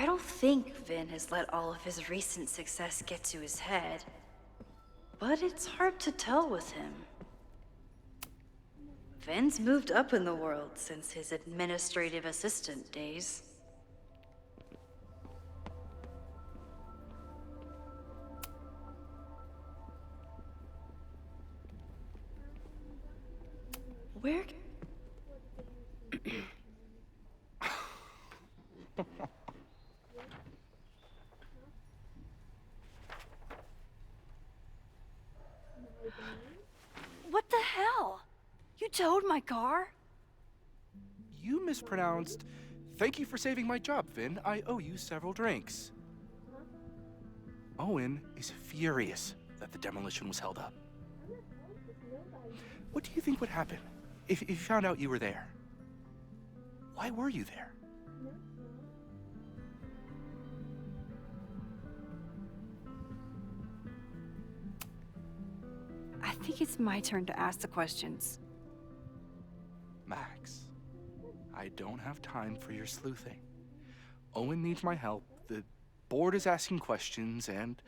I don't think Vin has let all of his recent success get to his head. But it's hard to tell with him. Vin's moved up in the world since his administrative assistant days. Where... What the hell? You towed my car? You mispronounced. Thank you for saving my job, Vin. I owe you several drinks. Owen is furious that the demolition was held up. What do you think would happen if you found out you were there? Why were you there? I think it's my turn to ask the questions. Max, I don't have time for your sleuthing. Owen needs my help, the board is asking questions, and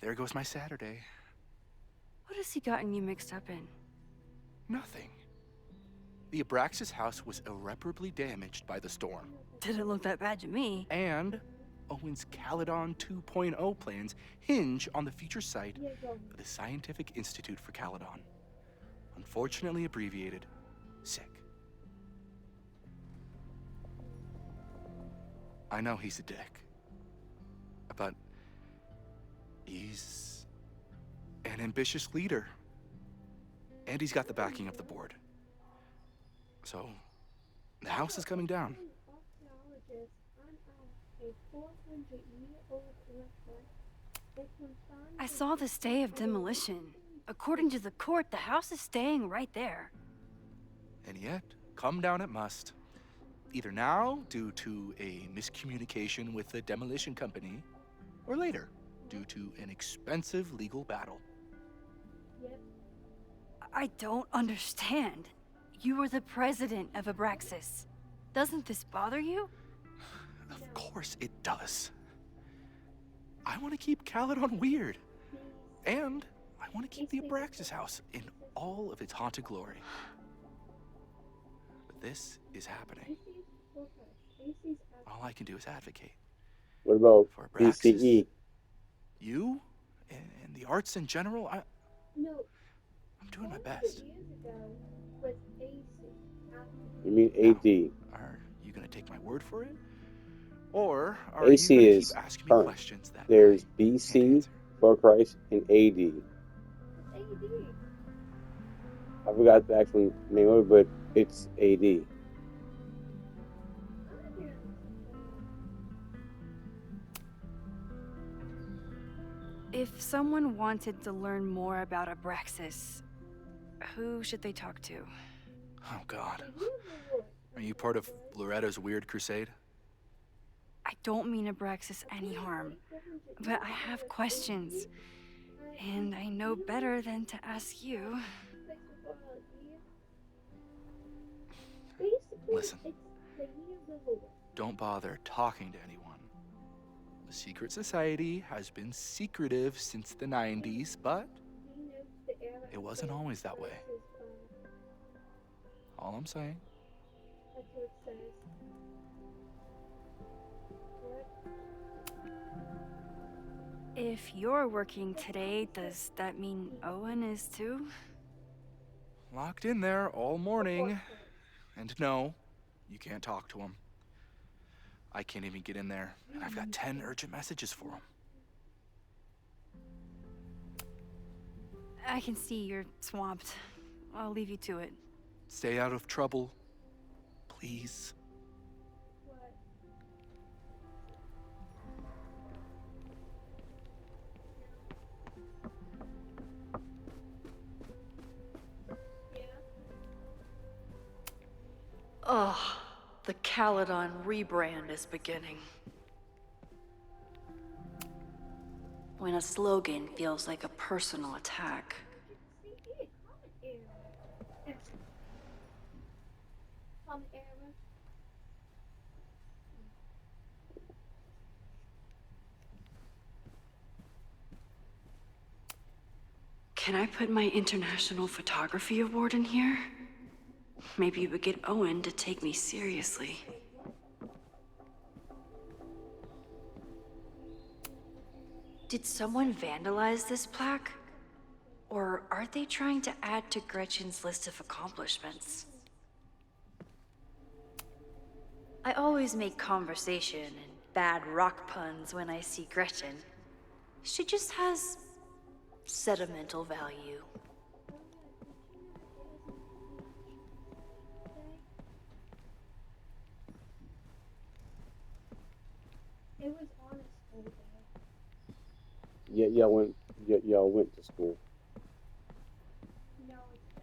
there goes my Saturday. What has he gotten you mixed up in? Nothing. The Abraxas house was irreparably damaged by the storm. Didn't look that bad to me. And Owen's Caledon 2.0 plans hinge on the future site of the Scientific Institute for Caledon. Unfortunately abbreviated, SICK. I know he's a dick, but he's an ambitious leader. And he's got the backing of the board. So, the house is coming down. I saw the stay of demolition. According to the court, the house is staying right there. And yet, come down it must. Either now, due to a miscommunication with the demolition company, or later, due to an expensive legal battle. I don't understand. You are the president of Abraxas. Doesn't this bother you? Of course it does. I want to keep Caledon weird. And I want to keep the Abraxas house in all of its haunted glory. But this is happening. All I can do is advocate. What about For Abraxas, BCE? you, and the arts in general. I'm doing my best. You mean AD? Are you gonna take my word for it? Or are AC you gonna is keep asking me current. questions that There's I can't BC, answer? for Christ, and AD. I forgot the actual name of it, but it's AD. If someone wanted to learn more about Abraxas, who should they talk to? Oh God. Are you part of Loretta's weird crusade? I don't mean Abraxas any harm, but I have questions, and I know better than to ask you. Listen, don't bother talking to anyone. The secret society has been secretive since the 90s, but it wasn't always that way. All I'm saying. If you're working today, does that mean Owen is too? Locked in there all morning. And no, you can't talk to him. I can't even get in there, and I've got 10 urgent messages for him. I can see you're swamped. I'll leave you to it. Stay out of trouble, please. Ugh, the Caledon rebrand is beginning. When a slogan feels like a personal attack. Can I put my International Photography Award in here? Maybe it would get Owen to take me seriously. Did someone vandalize this plaque? Or are they trying to add to Gretchen's list of accomplishments? I always make conversation and bad rock puns when I see Gretchen. She just has sentimental value. It was on a school day. Yeah, y'all went to school. No, it's been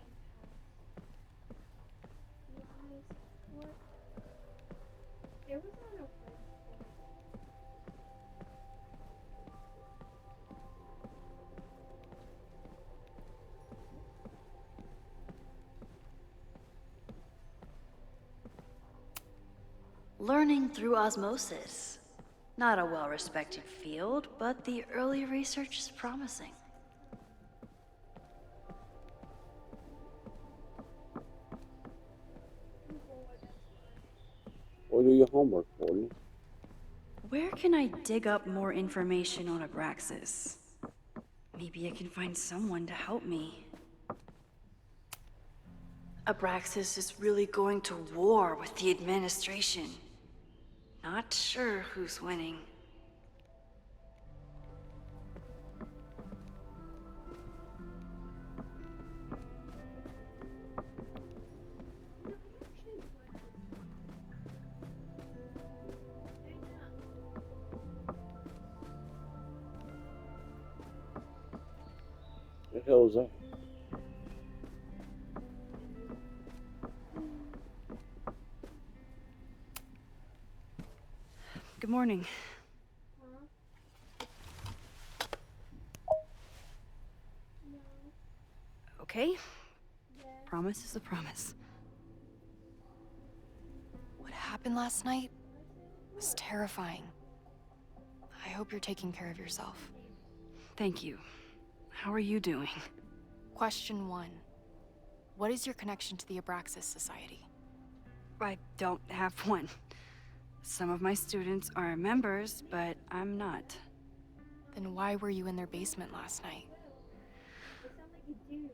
past. What? It was on a Wednesday. Learning through osmosis. Not a well-respected field, but the early research is promising. Or do your homework, Courtney. Where can I dig up more information on Abraxas? Maybe I can find someone to help me. Abraxas is really going to war with the administration. Not sure who's winning. What the hell is that? Good morning. Okay? Promise is a promise. What happened last night was terrifying. I hope you're taking care of yourself. Thank you. How are you doing? Question 1. What is your connection to the Abraxas Society? I don't have one. Some of my students are members, but I'm not. Then why were you in their basement last night? It sounded like a dude.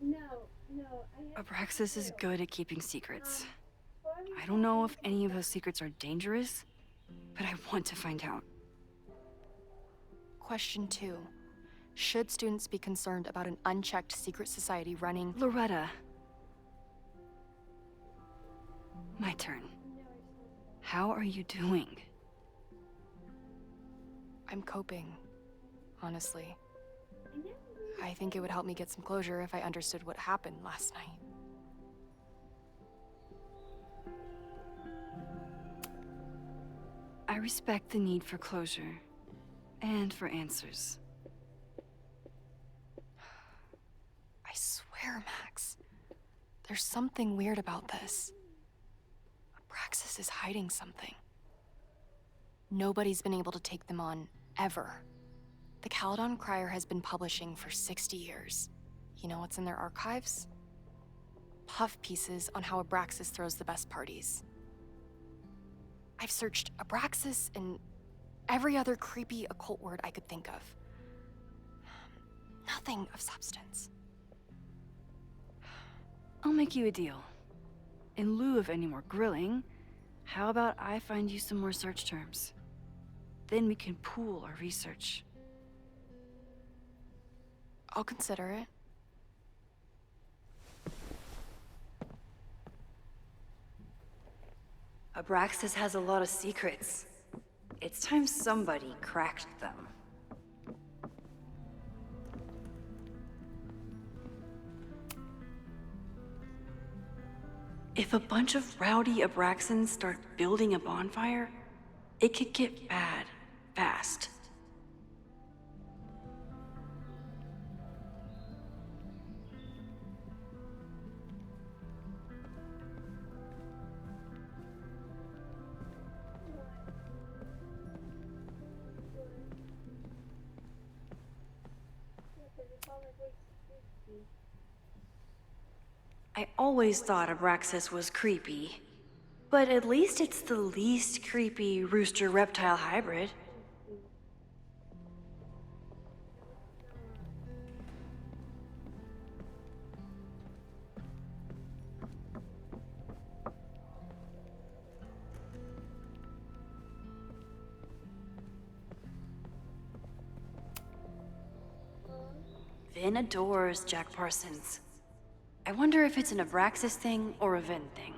No, Abraxas is good at keeping secrets. I don't know if any of those secrets are dangerous, but I want to find out. Question 2. Should students be concerned about an unchecked secret society running? Loretta. My turn. How are you doing? I'm coping, honestly. I think it would help me get some closure if I understood what happened last night. I respect the need for closure and for answers. I swear, Max, there's something weird about this. Abraxas is hiding something. Nobody's been able to take them on, ever. The Caledon Crier has been publishing for 60 years. You know what's in their archives? Puff pieces on how Abraxas throws the best parties. I've searched Abraxas and every other creepy occult word I could think of. Nothing of substance. I'll make you a deal. In lieu of any more grilling, how about I find you some more search terms? Then we can pool our research. I'll consider it. Abraxas has a lot of secrets. It's time somebody cracked them. If a bunch of rowdy Abraxans start building a bonfire, it could get bad fast. I always thought Abraxas was creepy. But at least it's the least creepy rooster reptile hybrid. Vin adores Jack Parsons. I wonder if it's an Abraxas thing or a Vin thing.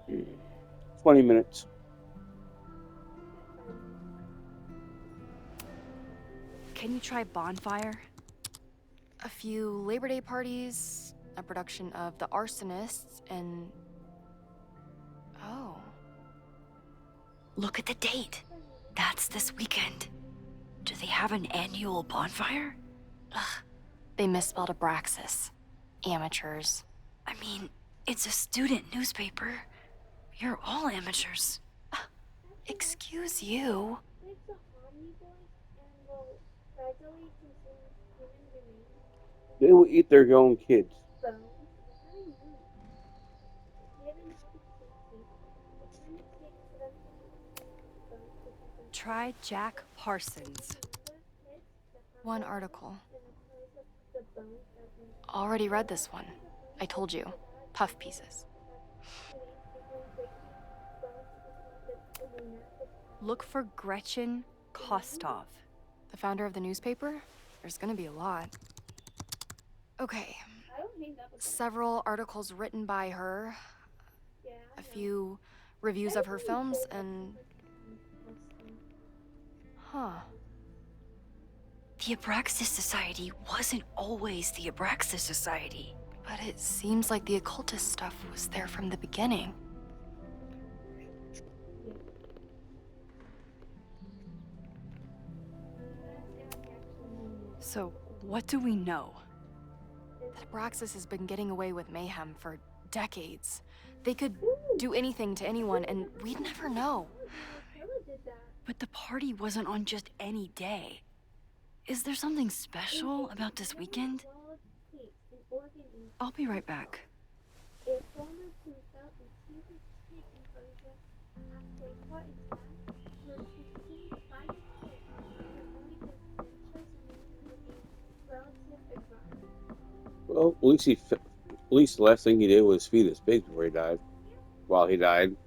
Mm. 20 minutes. Can you try Bonfire? A few Labor Day parties, a production of The Arsonists, and... Oh. Look at the date. That's this weekend. Do they have an annual bonfire? Ugh, They misspelled Abraxas. Amateurs. I mean, it's a student newspaper. You're all amateurs. Excuse you. Like the omnivores and will gradually consume human remains, They will eat their own kids. bones. I know. Given food safety, it kind of takes production of bones to keep Try Jack Parsons. One article. in the place of the bones that we Already read this one. I told you. Puff pieces. Look for Gretchen Kostov. The founder of the newspaper? There's gonna be a lot. Okay. I don't hang up. Several articles written by her, Yeah. a few reviews of her films, and... Huh. The Abraxas Society wasn't always the Abraxas Society. But it seems like the occultist stuff was there from the beginning. So, what do we know? That Abraxas has been getting away with mayhem for decades. They could do anything to anyone, and we'd never know. But the party wasn't on just any day. Is there something special about this weekend? I'll be right back. A former consultant seizes state enclosure after a court attack where she seemed by mistake and only his adventures with a relative advice. Well, at least the last thing he did was feed his pigs before he died. While he died.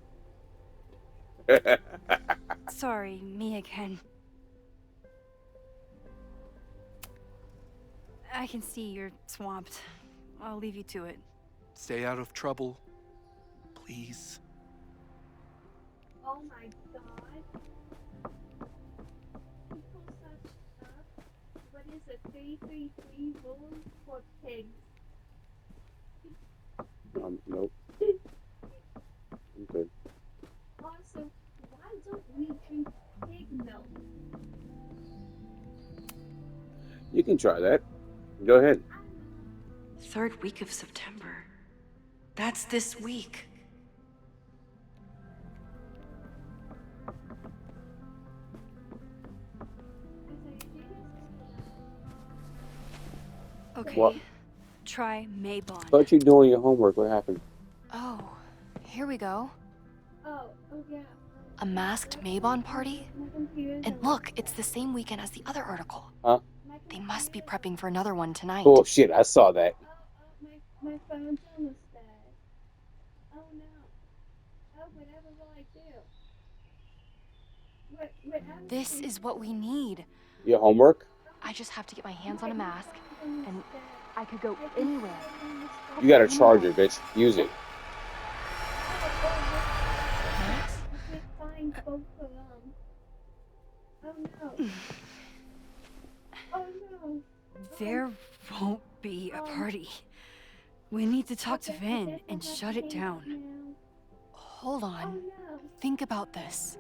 Sorry, me again. I can see you're swamped. I'll leave you to it. Stay out of trouble. Please. Oh my god. People such up. What is a 333 rule for pigs? Nope. I'm good. Also, why don't we drink pig milk? You can try that. Go ahead. Third week of September. That's this week. Okay. What? Try Maybon. Thought you doing your homework. What happened? Oh, here we go. Oh yeah. A masked Maybon party? My computer's And on- look, it's the same weekend as the other article. Huh? my They must be computer's prepping for another one tonight. Oh shit! I saw that. my phone's almost dead. Oh no. Oh, whatever will I do? Whatever. This is what we need. Your homework? I just have to get my hands on a mask, and I could go anywhere. You got a charger, bitch. Use it. I can't find both of them. Oh no. Oh no. There won't be a party. We need to talk to Vin and shut it down. Hold on. Oh no. Think about this.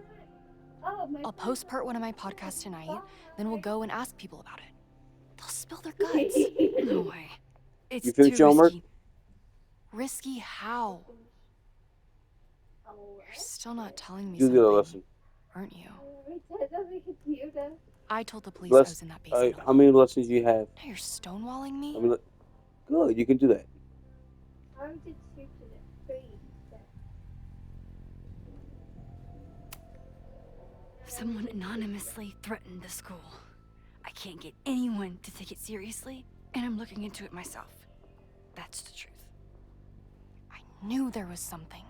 Oh my. I'll post part 1 of my podcast tonight, then we'll go and ask people about it. They'll spill their guts. No way. It's You finished too your homework? risky. Risky how? Oh, You're still not telling me Do something, the lesson. aren't you? it says on the computer. I told the police I was in that basement How alone. many lessons do you have? Now you're stonewalling me? How many Good, you can do that. How did you do it? 3. Someone anonymously threatened the school. I can't get anyone to take it seriously, and I'm looking into it myself. That's the truth. I knew there was something.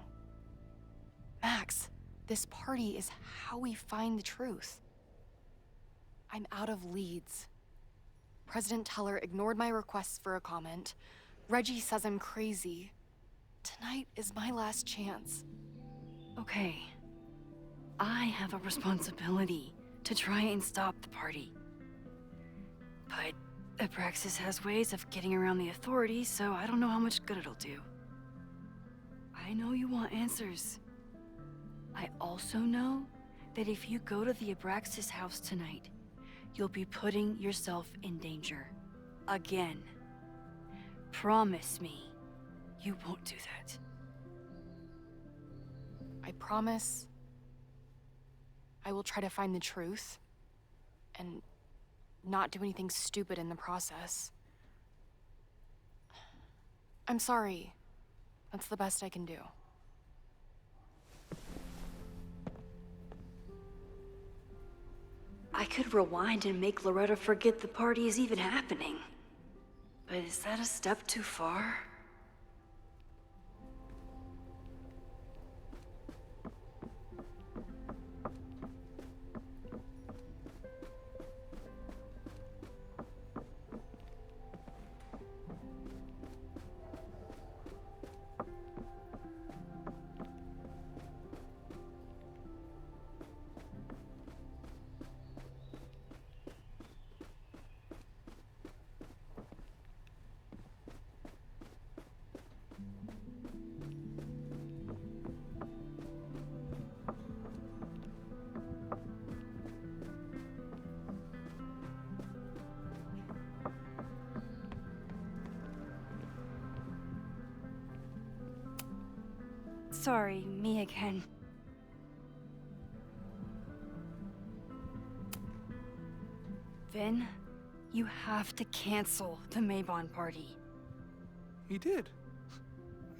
Max, this party is how we find the truth. I'm out of leads. President Teller ignored my requests for a comment. Reggie says I'm crazy. Tonight is my last chance. Okay. I have a responsibility to try and stop the party. But Abraxas has ways of getting around the authorities, so I don't know how much good it'll do. I know you want answers. I also know that if you go to the Abraxas house tonight, you'll be putting yourself in danger. Again. Promise me you won't do that. I promise I will try to find the truth and not do anything stupid in the process. I'm sorry. That's the best I can do. I could rewind and make Loretta forget the party is even happening. But is that a step too far? Sorry, me again. Vin, you have to cancel the Maybon party. He did.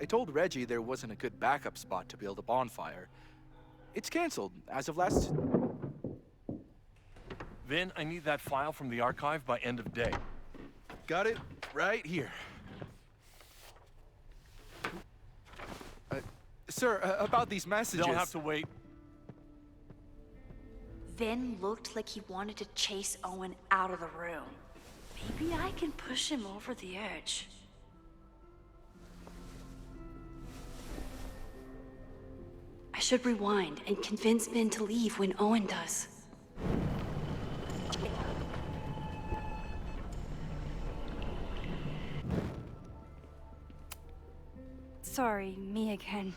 I told Reggie there wasn't a good backup spot to build a bonfire. It's canceled as of last. Vin, I need that file from the archive by end of day. Got it right here. Sir, about these messages. They'll have to wait. Vin looked like he wanted to chase Owen out of the room. Maybe I can push him over the edge. I should rewind and convince Vin to leave when Owen does. Sorry, me again.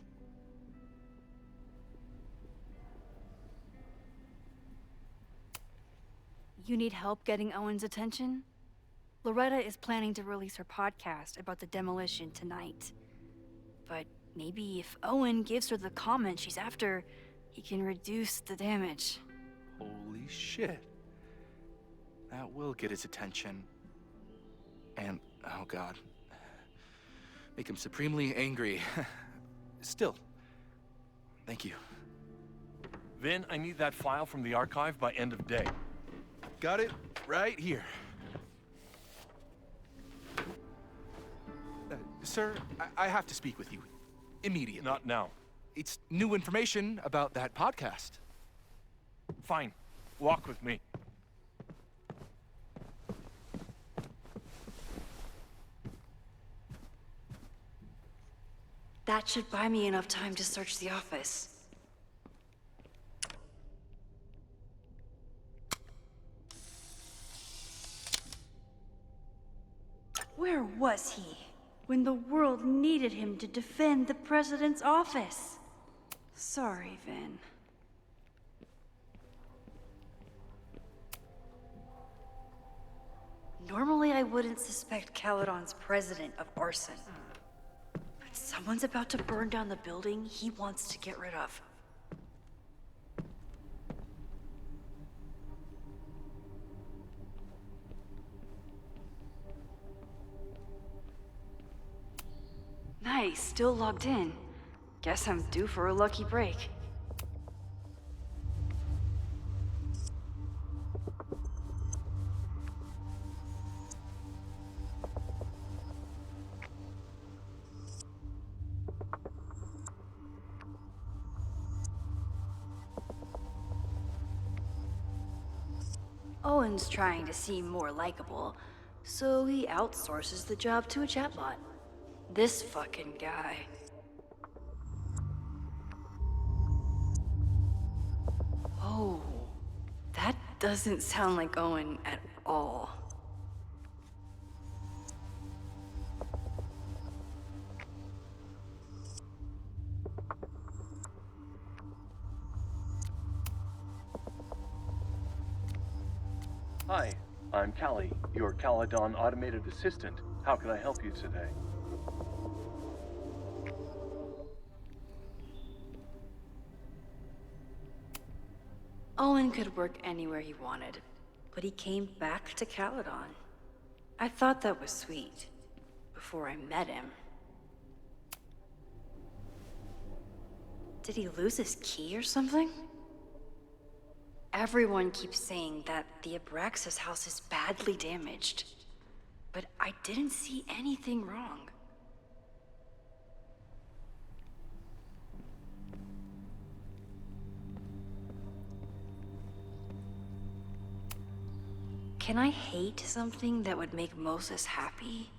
You need help getting Owen's attention? Loretta is planning to release her podcast about the demolition tonight. But maybe if Owen gives her the comment she's after, he can reduce the damage. Holy shit. That will get his attention. And, oh god. Make him supremely angry. Still, thank you. Vin, I need that file from the archive by end of day. Got it right here. Sir, I have to speak with you. Immediately. Not now. It's new information about that podcast. Fine. Walk with me. That should buy me enough time to search the office. Where was he when the world needed him to defend the president's office? Sorry, Vin. Normally I wouldn't suspect Caledon's president of arson. But someone's about to burn down the building he wants to get rid of. Nice, still logged in. Guess I'm due for a lucky break. Owen's trying to seem more likable, so he outsources the job to a chatbot. This fucking guy. Oh, that doesn't sound like Owen at all. Hi, I'm Callie, your Caledon automated assistant. How can I help you today? Owen could work anywhere he wanted, but he came back to Caledon. I thought that was sweet, before I met him. Did he lose his key or something? Everyone keeps saying that the Abraxas house is badly damaged, but I didn't see anything wrong. Can I hate something that would make Moses happy?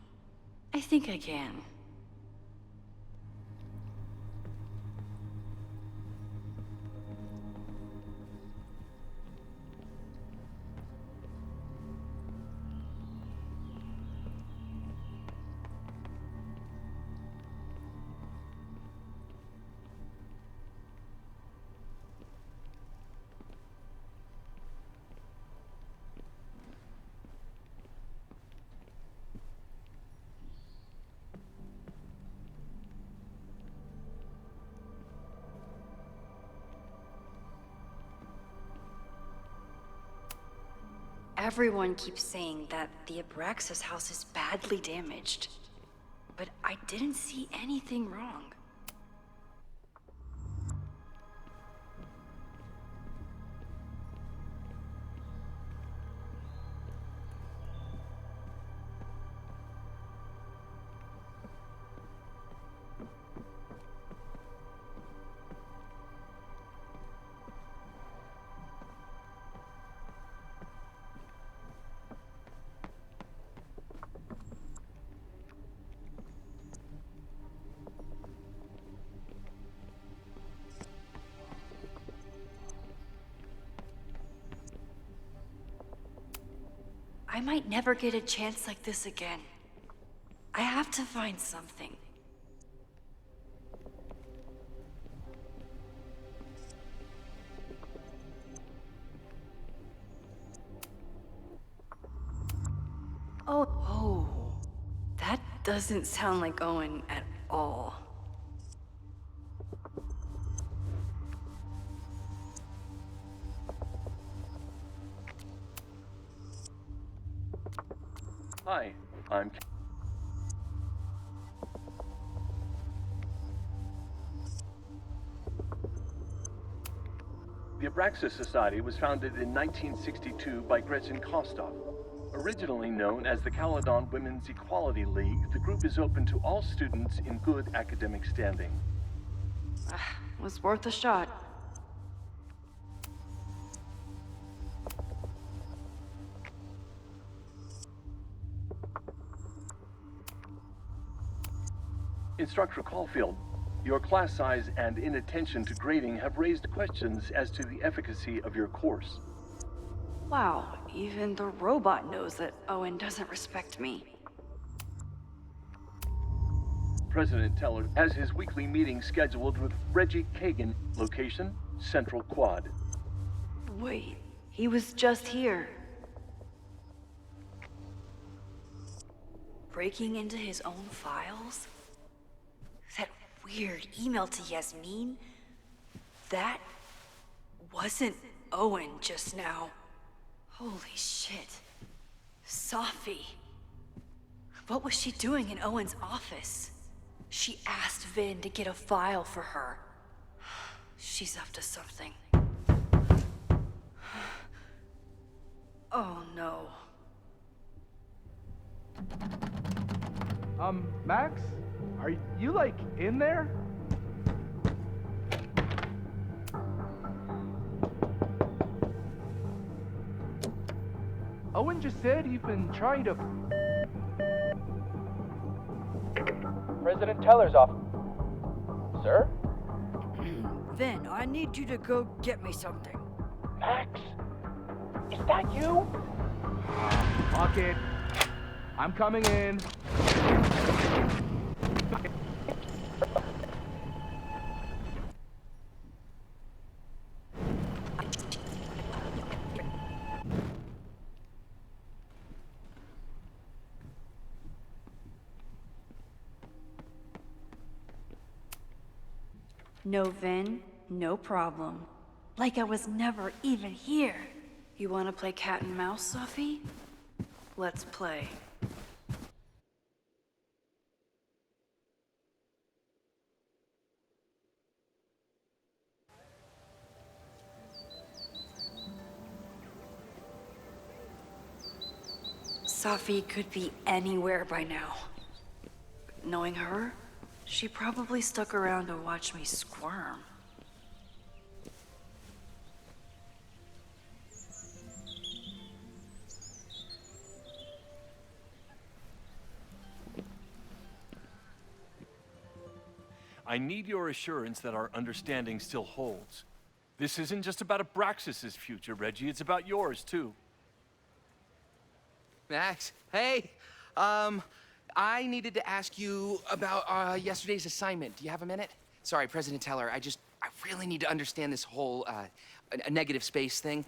I think I can. Everyone keeps saying that the Abraxas house is badly damaged, but I didn't see anything wrong. I might never get a chance like this again. I have to find something. Oh, that doesn't sound like Owen at all. Hi, I'm... The Abraxas Society was founded in 1962 by Gretchen Kostov. Originally known as the Caledon Women's Equality League, the group is open to all students in good academic standing. Was worth a shot. Instructor Caulfield, your class size and inattention to grading have raised questions as to the efficacy of your course. Wow, even the robot knows that Owen doesn't respect me. President Teller has his weekly meeting scheduled with Reggie Kagan. Location, Central Quad. Wait, he was just here. Breaking into his own files? That weird email to Yasmin? That wasn't Owen just now. Holy shit. Safi. What was she doing in Owen's office? She asked Vin to get a file for her. She's up to something. Oh no. Max? Are you, like, in there? Owen just said you've been trying to... President Teller's off. Sir? Vin, I need you to go get me something. Max? Is that you? Fuck it. I'm coming in. No, Vin, no problem. Like I was never even here. You want to play cat and mouse, Safi? Let's play. Safi could be anywhere by now. Knowing her, she probably stuck around to watch me squirm. I need your assurance that our understanding still holds. This isn't just about Abraxas's future, Reggie. It's about yours, too. Max, hey, I needed to ask you about yesterday's assignment. Do you have a minute? Sorry, President Teller, I really need to understand this whole, a negative space thing.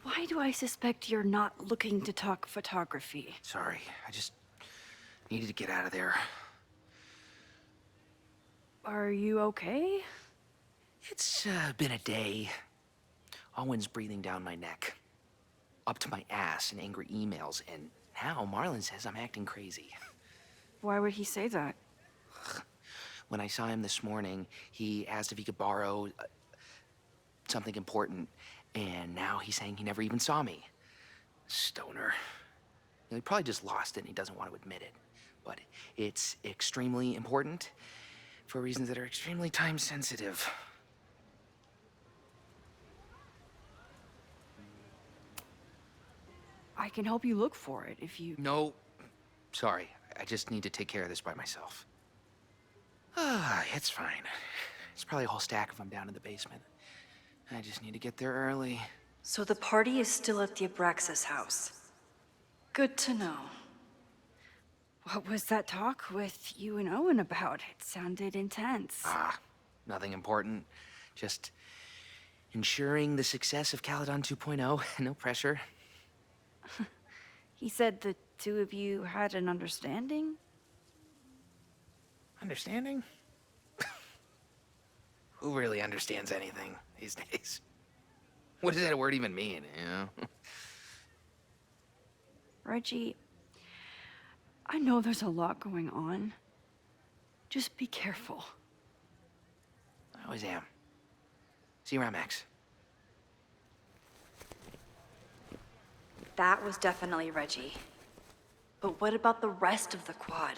Why do I suspect you're not looking to talk photography? Sorry, I just needed to get out of there. Are you okay? It's been a day. Owen's breathing down my neck, up to my ass in angry emails, and now Marlon says I'm acting crazy. Why would he say that? When I saw him this morning, he asked if he could borrow something important, and now he's saying he never even saw me. Stoner. He probably just lost it and he doesn't want to admit it. But it's extremely important for reasons that are extremely time sensitive. I can help you look for it if you... No, sorry. I just need to take care of this by myself. It's fine. It's probably a whole stack if I'm down in the basement. I just need to get there early. So the party is still at the Abraxas house. Good to know. What was that talk with you and Owen about? It sounded intense. Nothing important. Just ensuring the success of Caledon 2.0. No pressure. He said the two of you had an understanding? Understanding? Who really understands anything these days? What does that word even mean, you know? Reggie, I know there's a lot going on. Just be careful. I always am. See you around, Max. That was definitely Reggie. But what about the rest of the quad?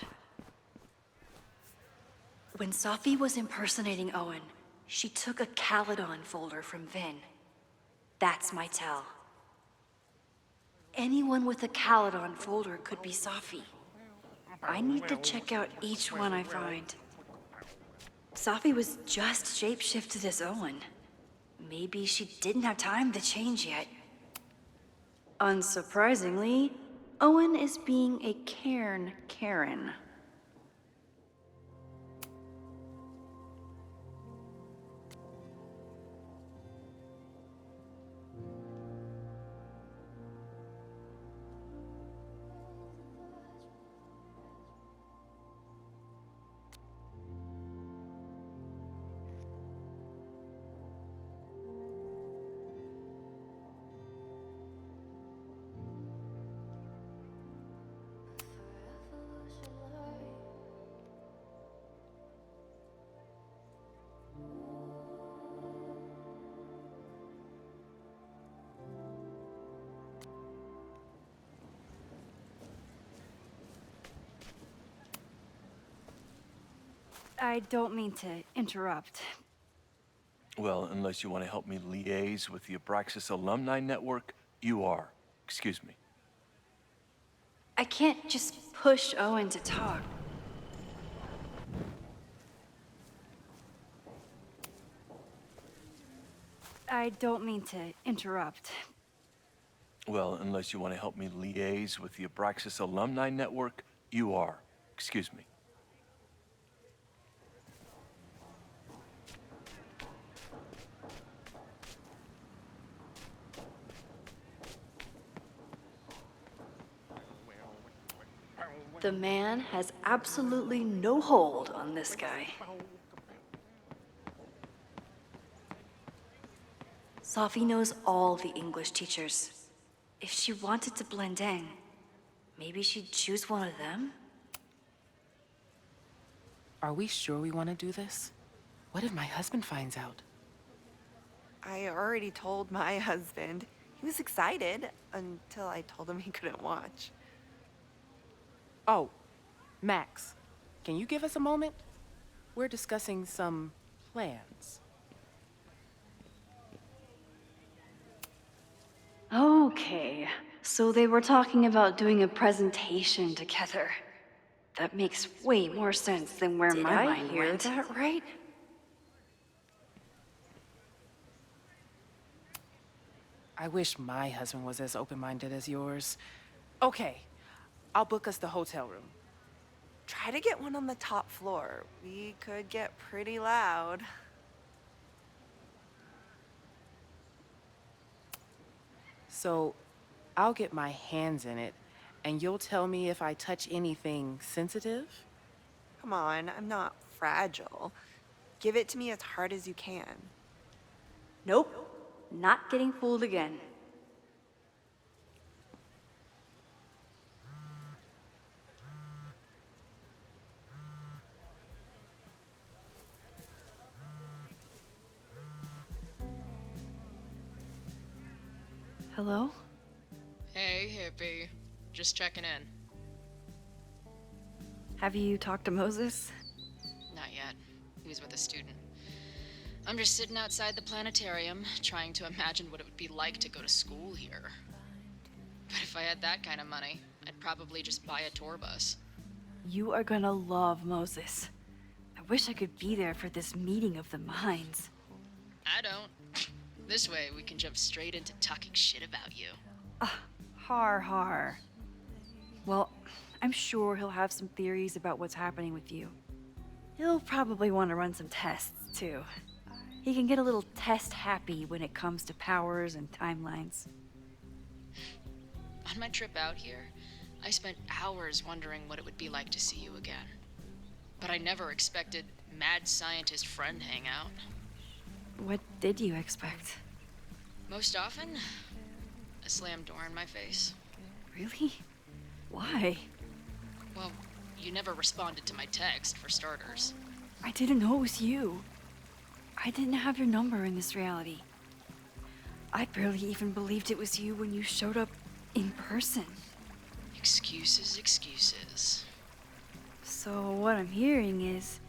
When Safi was impersonating Owen, she took a Caledon folder from Vin. That's my tell. Anyone with a Caledon folder could be Safi. I need to check out each one I find. Safi was just shapeshifted as Owen. Maybe she didn't have time to change yet. Unsurprisingly, Owen is being a cairn Karen. I don't mean to interrupt. Well, unless you want to help me liaise with the Abraxas Alumni Network, you are. Excuse me. I can't just push Owen to talk. I don't mean to interrupt. Well, unless you want to help me liaise with the Abraxas Alumni Network, you are. Excuse me. The man has absolutely no hold on this guy. Sophie knows all the English teachers. If she wanted to blend in, maybe she'd choose one of them? Are we sure we want to do this? What if my husband finds out? I already told my husband. He was excited until I told him he couldn't watch. Oh, Max, can you give us a moment? We're discussing some plans. Okay, so they were talking about doing a presentation together. That makes way more sense than where my mind went. Did I hear that right? I wish my husband was as open-minded as yours. Okay, I'll book us the hotel room. Try to get one on the top floor. We could get pretty loud. So, I'll get my hands in it, and you'll tell me if I touch anything sensitive? Come on, I'm not fragile. Give it to me as hard as you can. Nope, not getting fooled again. Hello? Hey, hippie. Just checking in. Have you talked to Moses? Not yet. He was with a student. I'm just sitting outside the planetarium, trying to imagine what it would be like to go to school here. But if I had that kind of money, I'd probably just buy a tour bus. You are gonna love Moses. I wish I could be there for this meeting of the minds. I don't. This way, we can jump straight into talking shit about you. Har. Well, I'm sure he'll have some theories about what's happening with you. He'll probably want to run some tests, too. He can get a little test-happy when it comes to powers and timelines. On my trip out here, I spent hours wondering what it would be like to see you again. But I never expected mad scientist friend hangout. What did you expect? Most often, a slammed door in my face. Really? Why? Well, you never responded to my text, for starters. I didn't know it was you. I didn't have your number in this reality. I barely even believed it was you when you showed up in person. Excuses. So what I'm hearing is,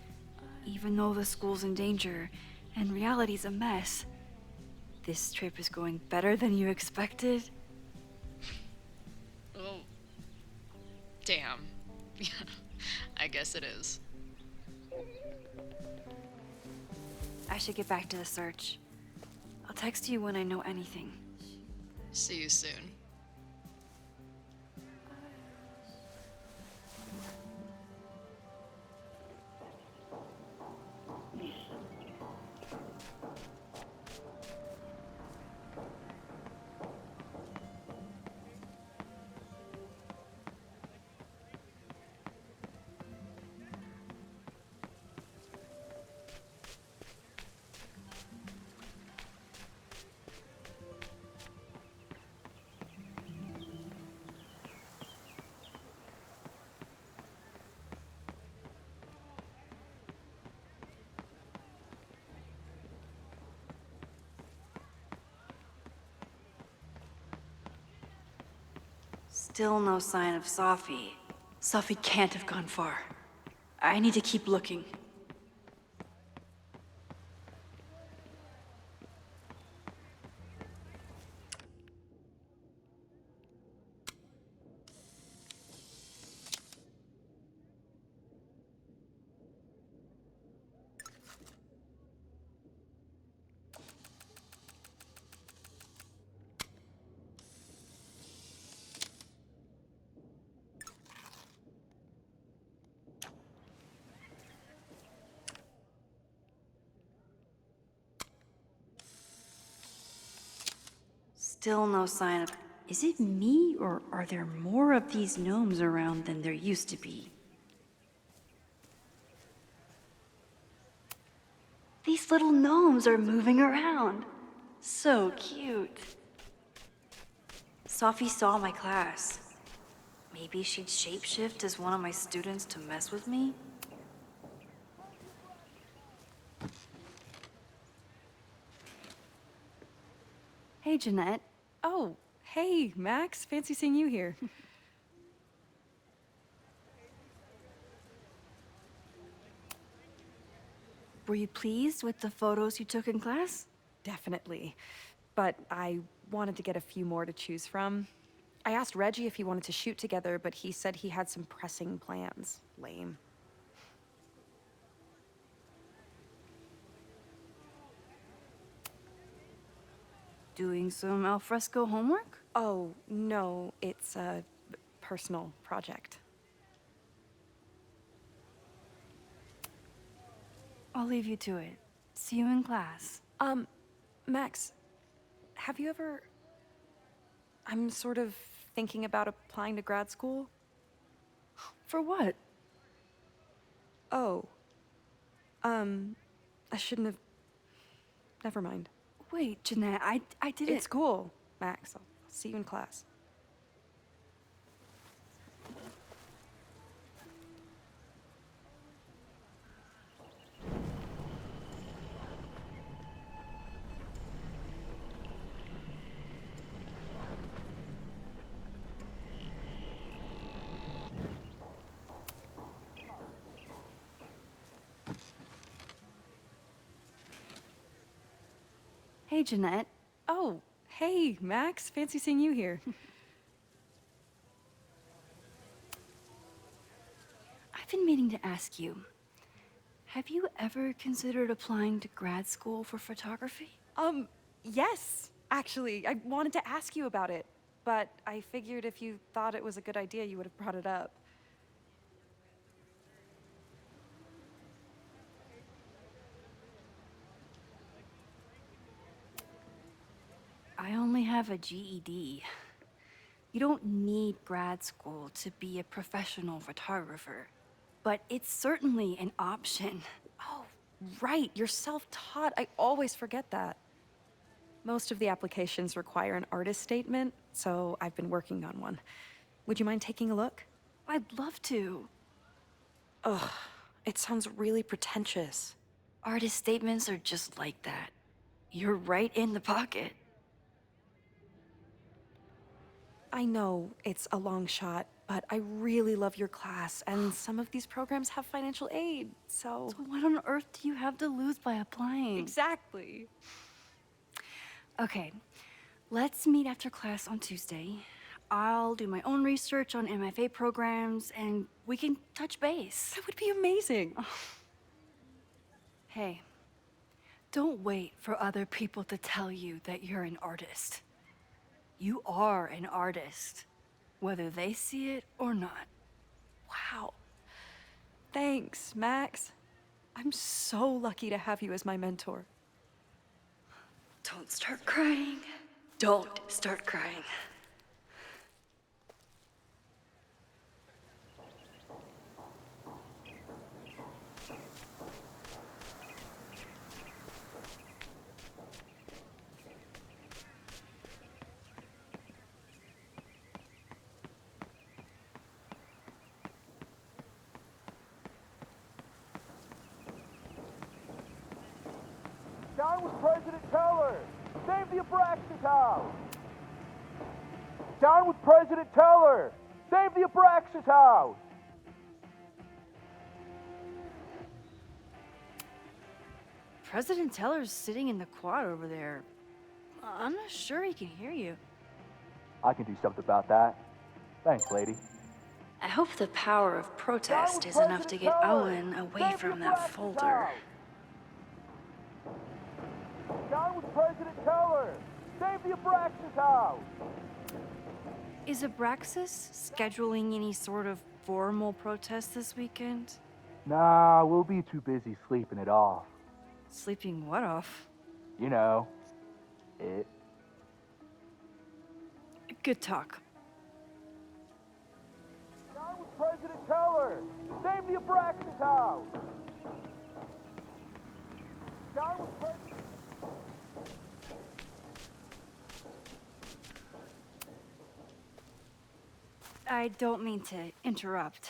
even though the school's in danger and reality's a mess, this trip is going better than you expected? Oh. Damn. I guess it is. I should get back to the search. I'll text you when I know anything. See you soon. Still no sign of Safi. Safi can't have gone far. I need to keep looking. Still no sign of... Is it me, or are there more of these gnomes around than there used to be? These little gnomes are moving around. So cute. Safi saw my class. Maybe she'd shapeshift as one of my students to mess with me? Hey, Jeanette. Oh, hey, Max. Fancy seeing you here. Were you pleased with the photos you took in class? Definitely. But I wanted to get a few more to choose from. I asked Reggie if he wanted to shoot together, but he said he had some pressing plans. Lame. Doing some alfresco homework? Oh, no, it's a personal project. I'll leave you to it. See you in class. Max, have you ever... I'm sort of thinking about applying to grad school. For what? Oh. I shouldn't have... Never mind. Wait, Jeanette, I didn't... It's cool, Max. I'll see you in class. Hey, Jeanette. Oh, hey, Max. Fancy seeing you here. I've been meaning to ask you. Have you ever considered applying to grad school for photography? Yes, actually. I wanted to ask you about it, but I figured if you thought it was a good idea, you would have brought it up. I only have a GED. You don't need grad school to be a professional photographer, but it's certainly an option. Oh, right. You're self-taught. I always forget that. Most of the applications require an artist statement, so I've been working on one. Would you mind taking a look? I'd love to. Ugh, it sounds really pretentious. Artist statements are just like that. You're right in the pocket. I know it's a long shot, but I really love your class, and some of these programs have financial aid, so... So what on earth do you have to lose by applying? Exactly. Okay, let's meet after class on Tuesday. I'll do my own research on MFA programs, and we can touch base. That would be amazing. Hey, don't wait for other people to tell you that you're an artist. You are an artist, whether they see it or not. Wow. Thanks, Max. I'm so lucky to have you as my mentor. Don't start crying. Don't start crying. Down with President Keller! Save the Abraxas House! Down with President Teller! Save the Abraxas house! President Teller's sitting in the quad over there. I'm not sure he can hear you. I can do something about that. Thanks, lady. I hope the power of protest is enough to get Owen away from that folder. Down with President Teller! Save the Abraxas house! Is Abraxas scheduling any sort of formal protest this weekend? Nah, we'll be too busy sleeping it off. Sleeping what off? You know, it. Good talk. Down with President Teller! Save the Abraxas house! Down with President... I don't mean to interrupt.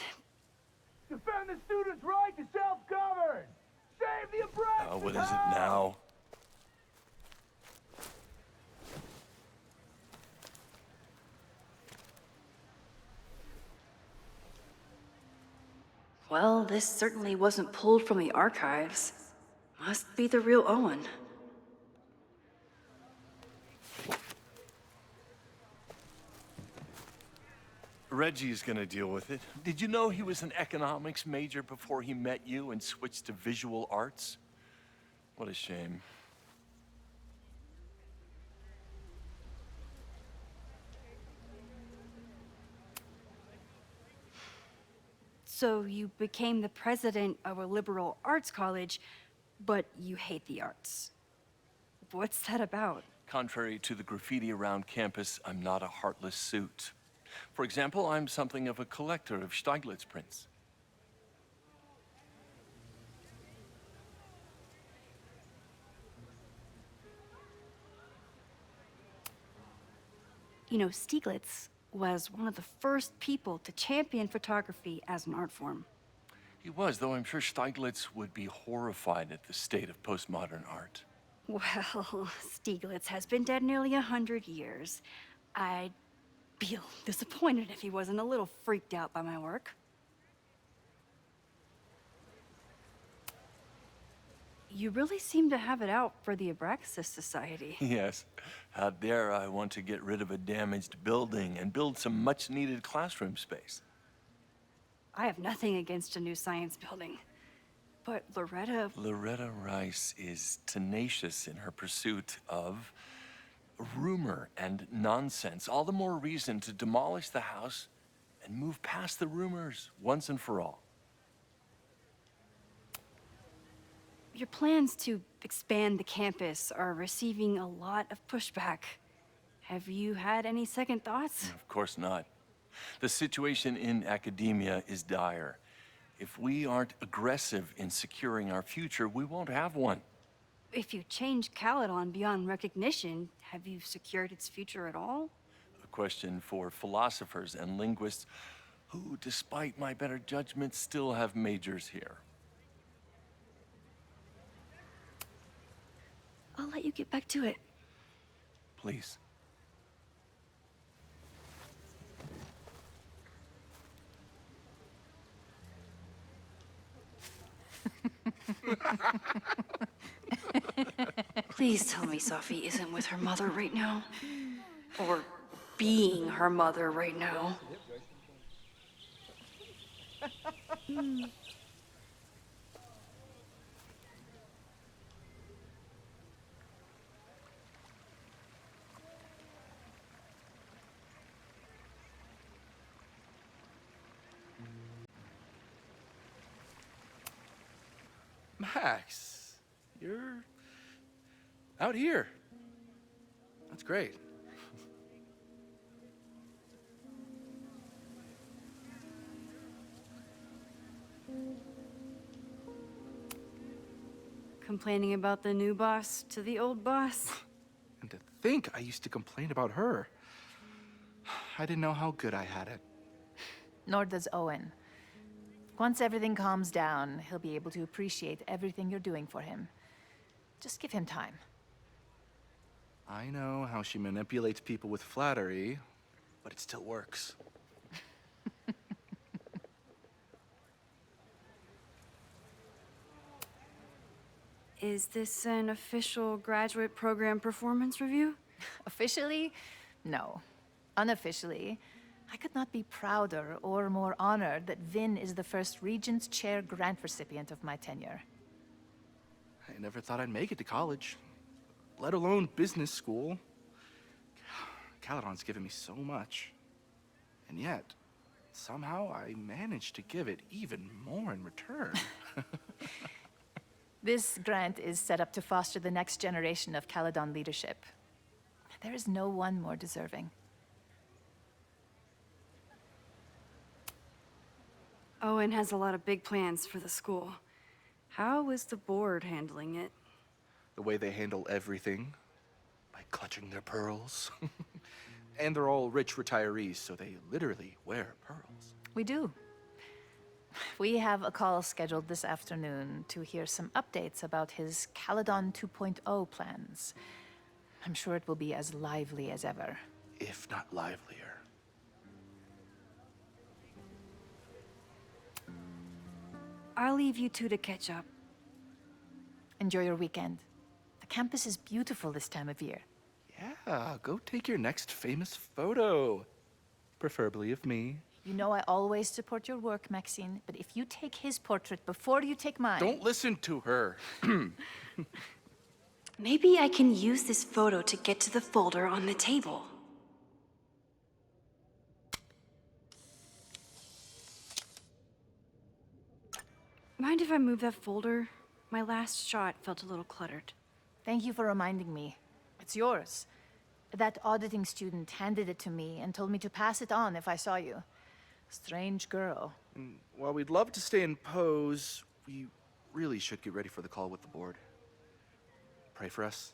Defend the students' right to self-govern! Save the Abraxas What is it now? Well, this certainly wasn't pulled from the archives. Must be the real Owen. Reggie's gonna deal with it. Did you know he was an economics major before he met you and switched to visual arts? What a shame. So you became the president of a liberal arts college, but you hate the arts. What's that about? Contrary to the graffiti around campus, I'm not a heartless suit. For example, I'm something of a collector of Stieglitz prints. You know, Stieglitz was one of the first people to champion photography as an art form. He was, though I'm sure Stieglitz would be horrified at the state of postmodern art. Well, Stieglitz has been dead nearly 100 years. I'd feel disappointed if he wasn't a little freaked out by my work. You really seem to have it out for the Abraxas Society. Yes. How dare I want to get rid of a damaged building and build some much-needed classroom space. I have nothing against a new science building. But Loretta Rice is tenacious in her pursuit of rumor and nonsense. All the more reason to demolish the house and move past the rumors once and for all. Your plans to expand the campus are receiving a lot of pushback. Have you had any second thoughts? Of course not. The situation in academia is dire. If we aren't aggressive in securing our future, we won't have one. If you change Caledon beyond recognition, have you secured its future at all? A question for philosophers and linguists who, despite my better judgment, still have majors here. I'll let you get back to it. Please. Please tell me Safi isn't with her mother right now. Or being her mother right now. Max, you're out here. That's great. Complaining about the new boss to the old boss? And to think I used to complain about her. I didn't know how good I had it. Nor does Owen. Once everything calms down, he'll be able to appreciate everything you're doing for him. Just give him time. I know how she manipulates people with flattery. but it still works. Is this an official graduate program performance review? Officially, no. Unofficially, I could not be prouder or more honored that Vin is the first Regents Chair grant recipient of my tenure. I never thought I'd make it to college, let alone business school. Caledon's given me so much. And yet, somehow I managed to give it even more in return. This grant is set up to foster the next generation of Caledon leadership. There is no one more deserving. Owen has a lot of big plans for the school. How is the board handling it? The way they handle everything, by clutching their pearls. And they're all rich retirees, so they literally wear pearls. We do. We have a call scheduled this afternoon to hear some updates about his Caledon 2.0 plans. I'm sure it will be as lively as ever. If not livelier. I'll leave you two to catch up. Enjoy your weekend. The campus is beautiful this time of year. Yeah, go take your next famous photo. Preferably of me. You know I always support your work, Maxine, but if you take his portrait before you take mine... Don't listen to her. Maybe I can use this photo to get to the folder on the table. Mind if I move that folder? My last shot felt a little cluttered. Thank you for reminding me. It's yours. That auditing student handed it to me and told me to pass it on if I saw you. Strange girl. And while we'd love to stay in pose, we really should get ready for the call with the board. Pray for us.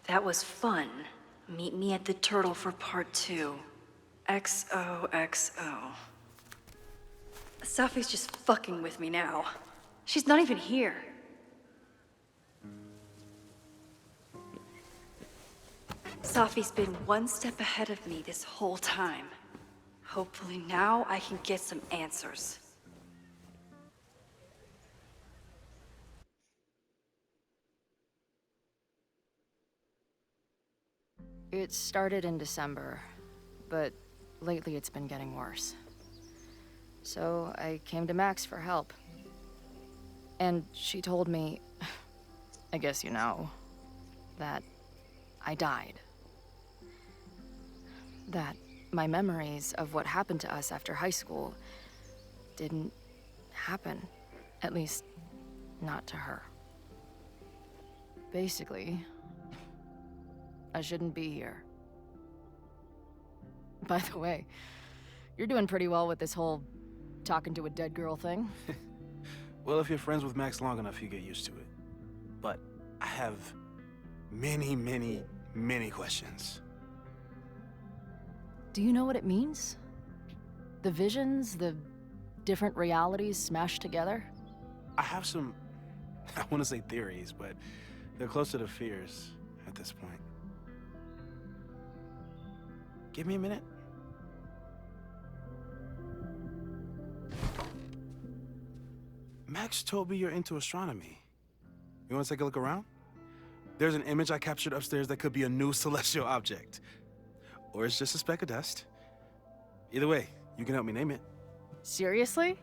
That was fun. Meet me at the Turtle for part 2. XOXO. Safi's just fucking with me now. She's not even here. Safi's been one step ahead of me this whole time. Hopefully now I can get some answers. It started in December, but lately it's been getting worse. So I came to Max for help. And she told me, I guess you know, that I died. That my memories of what happened to us after high school didn't happen. At least, not to her. Basically, I shouldn't be here. By the way, you're doing pretty well with this whole talking to a dead girl thing. Well, if you're friends with Max long enough, you get used to it. But I have many, many, many questions. Do you know what it means? The visions, the different realities smashed together? I have some, I want to say theories, but they're closer to fears at this point. Give me a minute. Max told me you're into astronomy. You want to take a look around? There's an image I captured upstairs that could be a new celestial object. Or it's just a speck of dust. Either way, you can help me name it. Seriously?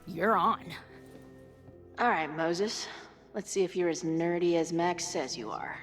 You're on. All right, Moses. Let's see if you're as nerdy as Max says you are.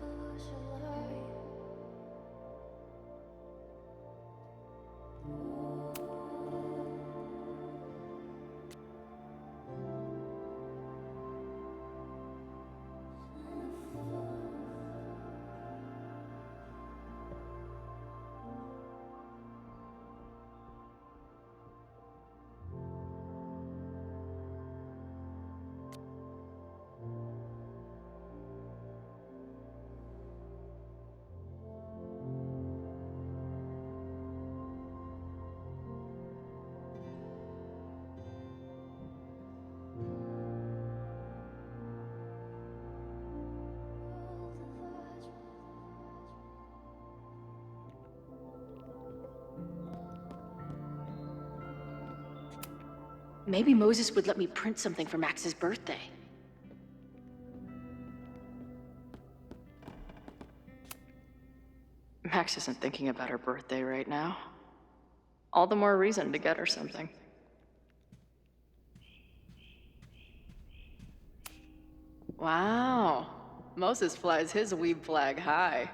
Revolution. Maybe Moses would let me print something for Max's birthday. Max isn't thinking about her birthday right now. All the more reason to get her something. Wow. Moses flies his weeb flag high.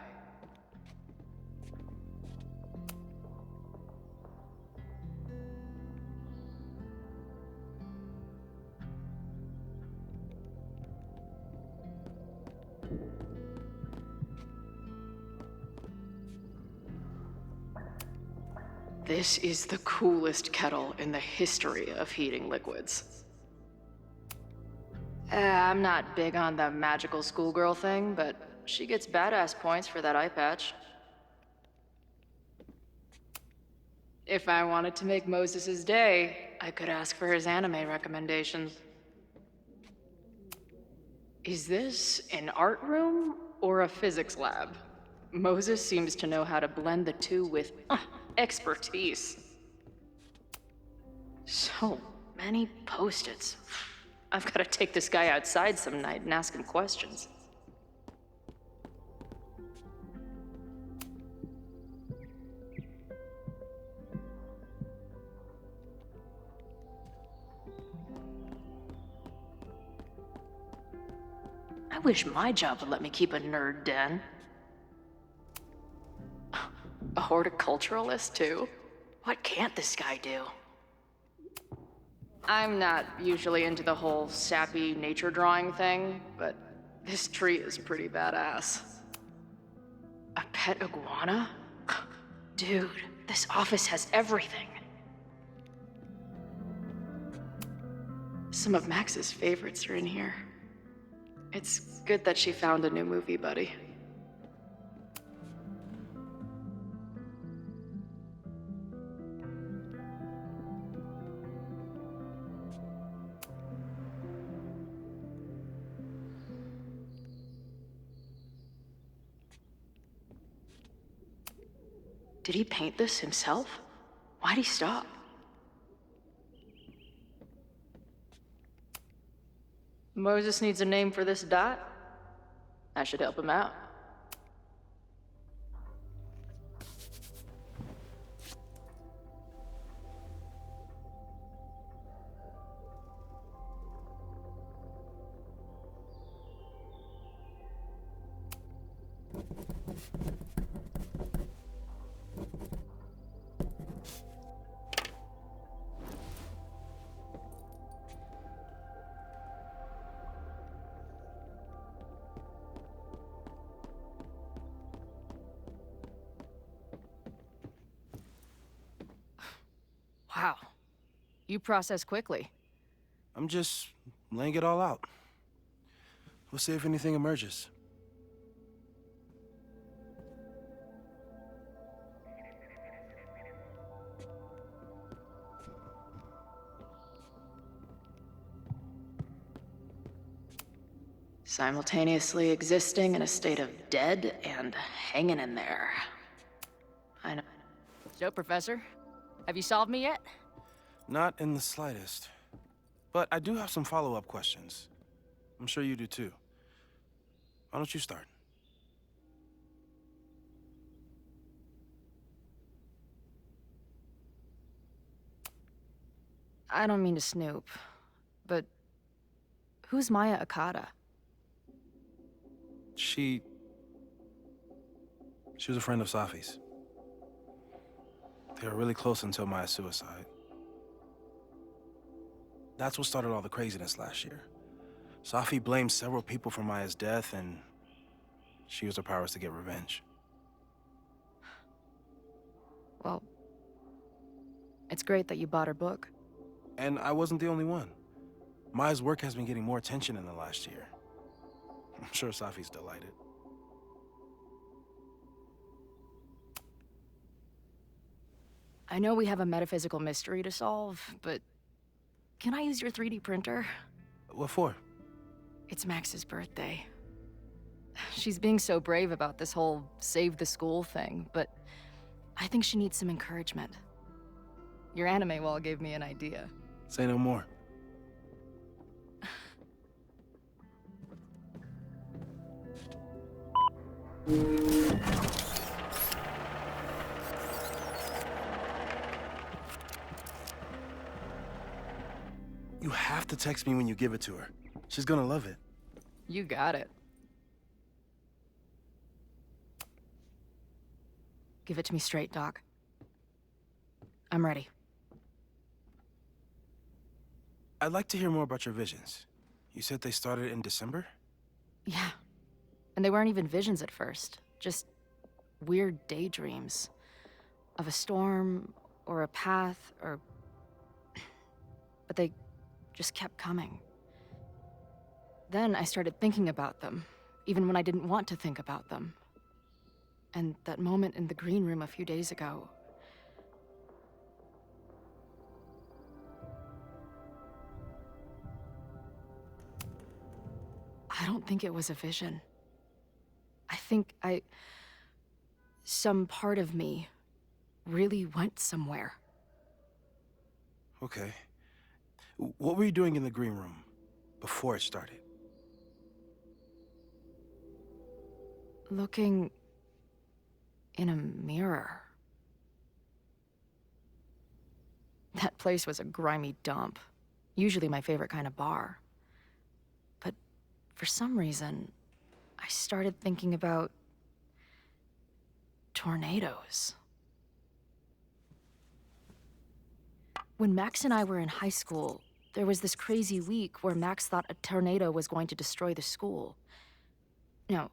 This is the coolest kettle in the history of heating liquids. I'm not big on the magical schoolgirl thing, but she gets badass points for that eye patch. If I wanted to make Moses' day, I could ask for his anime recommendations. Is this an art room or a physics lab? Moses seems to know how to blend the two with expertise. So many post-its. I've got to take this guy outside some night and ask him questions. I wish my job would let me keep a nerd den. A horticulturalist, too? What can't this guy do? I'm not usually into the whole sappy nature drawing thing, but this tree is pretty badass. A pet iguana? Dude, this office has everything. Some of Max's favorites are in here. It's good that she found a new movie buddy. Did he paint this himself? Why'd he stop? Moses needs a name for this dot. I should help him out. Wow. You process quickly. I'm just laying it all out. We'll see if anything emerges. Simultaneously existing in a state of dead and hanging in there. I know. So, Professor, have you solved me yet? Not in the slightest. But I do have some follow-up questions. I'm sure you do too. Why don't you start? I don't mean to snoop, but who's Maya Okada? She was a friend of Safi's. They were really close until Maya's suicide. That's what started all the craziness last year. Safi blamed several people for Maya's death, and she used her powers to get revenge. Well, it's great that you bought her book. And I wasn't the only one. Maya's work has been getting more attention in the last year. I'm sure Safi's delighted. I know we have a metaphysical mystery to solve, but can I use your 3D printer? What for? It's Max's birthday. She's being so brave about this whole save the school thing, but I think she needs some encouragement. Your anime wall gave me an idea. Say no more. You have to text me when you give it to her. She's gonna love it. You got it. Give it to me straight, Doc. I'm ready. I'd like to hear more about your visions. You said they started in December? Yeah. And they weren't even visions at first. Just weird daydreams. Of a storm, or a path, or... But they just kept coming. Then I started thinking about them, even when I didn't want to think about them. And that moment in the green room a few days ago... I don't think it was a vision. I think some part of me really went somewhere. Okay. What were you doing in the green room before it started? Looking in a mirror. That place was a grimy dump. Usually my favorite kind of bar. But for some reason, I started thinking about tornadoes. When Max and I were in high school, there was this crazy week where Max thought a tornado was going to destroy the school. No,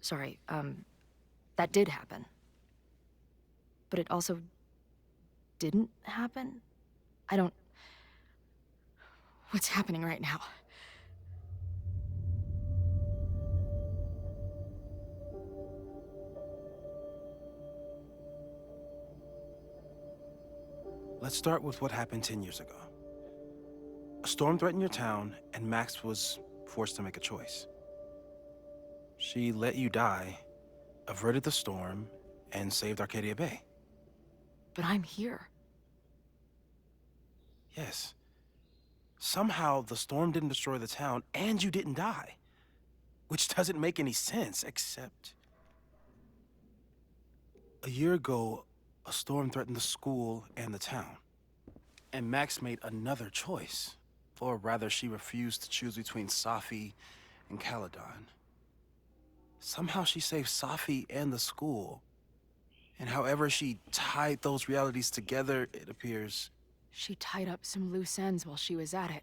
sorry, that did happen. But it also didn't happen? What's happening right now? Let's start with what happened 10 years ago. A storm threatened your town, and Max was forced to make a choice. She let you die, averted the storm, and saved Arcadia Bay. But I'm here. Yes. Somehow, the storm didn't destroy the town, and you didn't die. Which doesn't make any sense, except... A year ago, a storm threatened the school and the town. And Max made another choice. Or rather, she refused to choose between Safi and Caledon. Somehow she saved Safi and the school. And however she tied those realities together, it appears... She tied up some loose ends while she was at it.